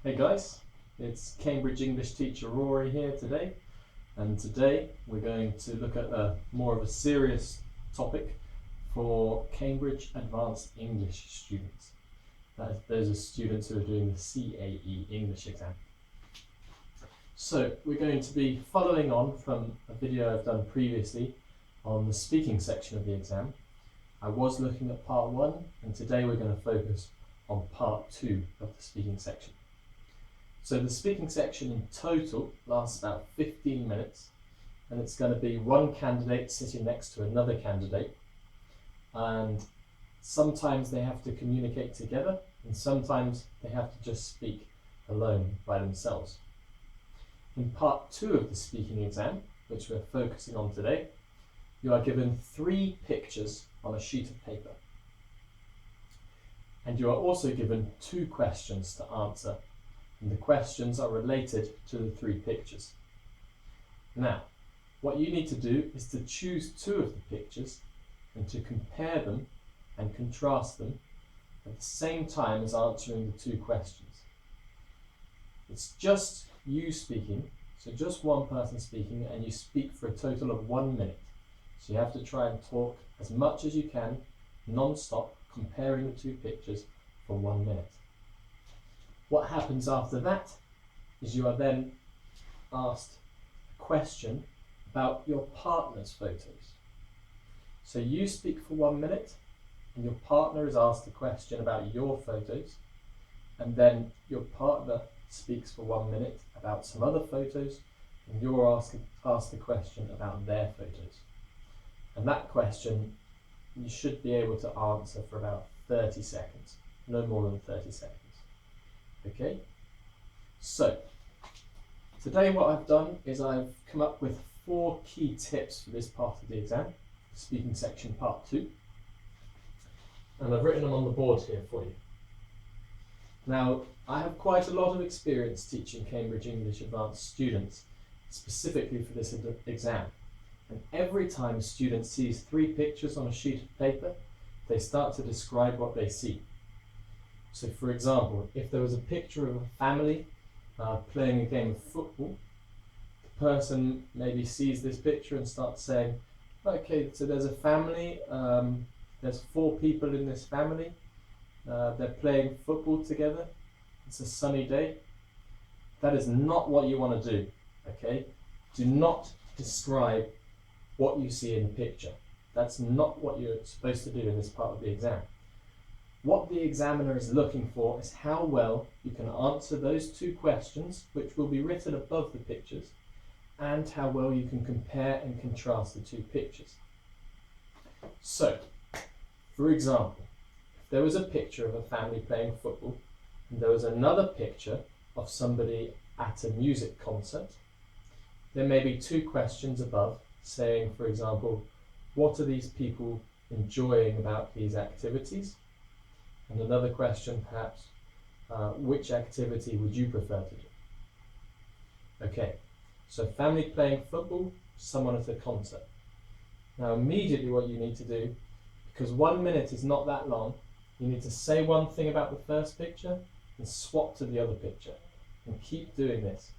Hey guys, it's Cambridge English teacher Rory here today, and today we're going to look at more of a serious topic for Cambridge Advanced English students. Those are students who are doing the CAE English exam. So we're going to be following on from a video I've done previously on the speaking section of the exam. I was looking at part 1, and today we're going to focus on part 2 of the speaking section. So the speaking section in total lasts about 15 minutes, and it's going to be one candidate sitting next to another candidate, and sometimes they have to communicate together and sometimes they have to just speak alone by themselves. In part 2 of the speaking exam, which we're focusing on today, you are given 3 pictures on a sheet of paper, and you are also given 2 questions to answer. And the questions are related to the 3 pictures. Now, what you need to do is to choose 2 of the pictures and to compare them and contrast them at the same time as answering the 2 questions. It's just you speaking, so just one person speaking, and you speak for a total of 1 minute. So you have to try and talk as much as you can, non-stop, comparing the 2 pictures for 1 minute. What happens after that is you are then asked a question about your partner's photos. So you speak for 1 minute and your partner is asked a question about your photos, and then your partner speaks for 1 minute about some other photos, and you're asked a question about their photos. And that question you should be able to answer for about 30 seconds, no more than 30 seconds. Okay, so today what I've done is I've come up with 4 key tips for this part of the exam, speaking section part 2, and I've written them on the board here for you. Now, I have quite a lot of experience teaching Cambridge English Advanced students, specifically for this exam, and every time a student sees 3 pictures on a sheet of paper, they start to describe what they see. So for example, if there was a picture of a family playing a game of football, the person maybe sees this picture and starts saying, okay, so there's a family, there's 4 people in this family, they're playing football together, it's a sunny day. That is not what you want to do, okay? Do not describe what you see in the picture. That's not what you're supposed to do in this part of the exam. What the examiner is looking for is how well you can answer those 2 questions, which will be written above the pictures, and how well you can compare and contrast the 2 pictures. So, for example, if there was a picture of a family playing football, and there was another picture of somebody at a music concert, there may be 2 questions above saying, for example, what are these people enjoying about these activities? And another question perhaps, which activity would you prefer to do? Okay, so family playing football, someone at a concert. Now immediately what you need to do, because 1 minute is not that long, you need to say one thing about the first picture and swap to the other picture, and keep doing this.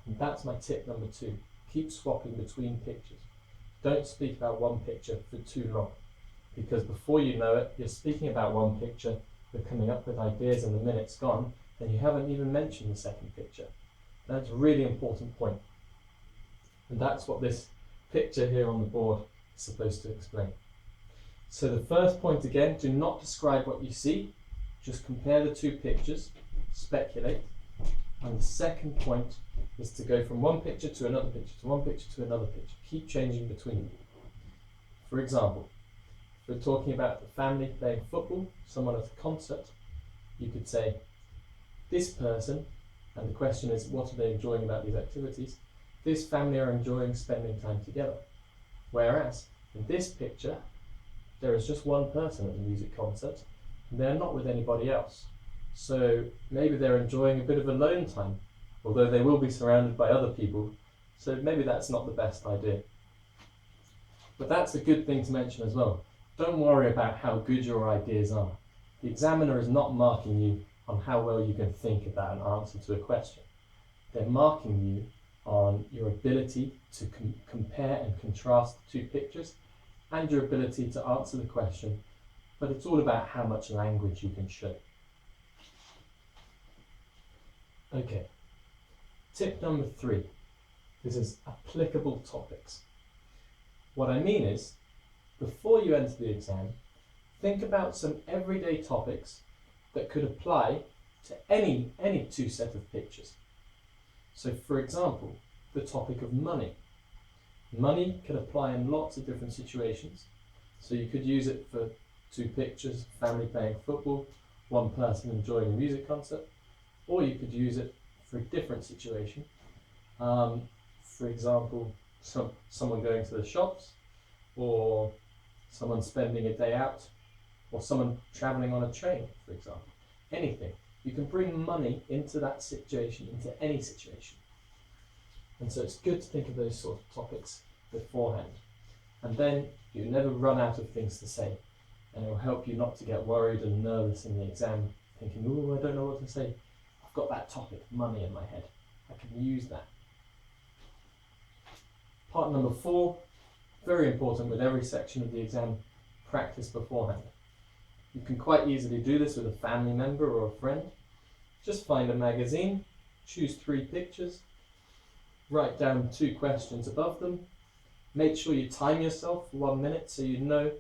And that's my tip number 2, keep swapping between pictures. Don't speak about one picture for too long, because before you know it, you're speaking about one picture, you're coming up with ideas and the minute's gone, and you haven't even mentioned the second picture. That's a really important point. And that's what this picture here on the board is supposed to explain. So the first point again, do not describe what you see, just compare the 2 pictures, speculate. And the second point is to go from one picture to another picture, to one picture to another picture. Keep changing between them. For example, if we're talking about the family playing football, someone at a concert, you could say, this person, and the question is, what are they enjoying about these activities? This family are enjoying spending time together. Whereas, in this picture, there is just one person at the music concert, and they're not with anybody else. So maybe they're enjoying a bit of alone time, although they will be surrounded by other people, so maybe that's not the best idea. But that's a good thing to mention as well. Don't worry about how good your ideas are. The examiner is not marking you on how well you can think about an answer to a question. They're marking you on your ability to compare and contrast the two pictures and your ability to answer the question, but it's all about how much language you can show. Okay, tip number 3. This is applicable topics. What I mean is, before you enter the exam, think about some everyday topics that could apply to any two set of pictures. So for example, the topic of money. Money can apply in lots of different situations. So you could use it for two pictures, family playing football, one person enjoying a music concert, or you could use it for a different situation. For example, someone going to the shops, or someone spending a day out, or someone traveling on a train, for example. Anything. You can bring money into that situation, into any situation. And so it's good to think of those sort of topics beforehand. And then you never run out of things to say. And it will help you not to get worried and nervous in the exam, thinking, oh, I don't know what to say. I've got that topic, money, in my head. I can use that. Part number 4, very important with every section of the exam, practice beforehand. You can quite easily do this with a family member or a friend. Just find a magazine, choose 3 pictures, write down 2 questions above them. Make sure you time yourself for 1 minute so you know,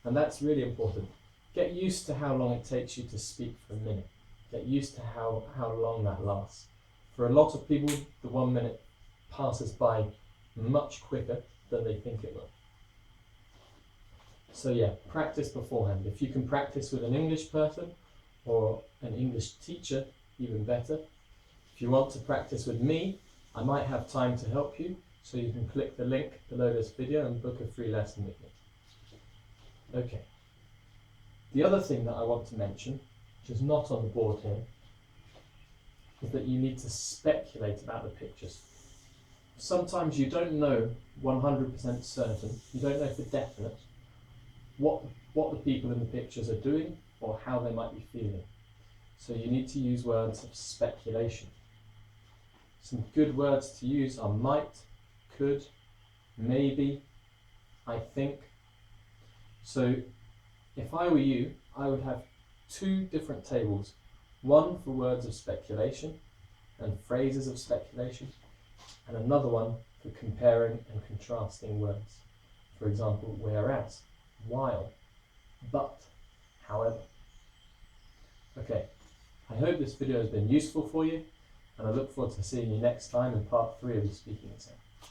and that's really important. Get used to how long it takes you to speak for a minute. Get used to how long that lasts. For a lot of people, the 1 minute passes by much quicker than they think it will. So yeah, practice beforehand. If you can practice with an English person or an English teacher, even better. If you want to practice with me, I might have time to help you, so you can click the link below this video and book a free lesson with me. Okay. The other thing that I want to mention, which is not on the board here, is that you need to speculate about the pictures. Sometimes you don't know 100% certain, you don't know for definite what the people in the pictures are doing or how they might be feeling. So you need to use words of speculation. Some good words to use are might, could, maybe, I think. So if I were you, I would have 2 different tables. One for words of speculation and phrases of speculation, and another one for comparing and contrasting words. For example, whereas, while, but, however. Okay, I hope this video has been useful for you, and I look forward to seeing you next time in part 3 of the speaking exam.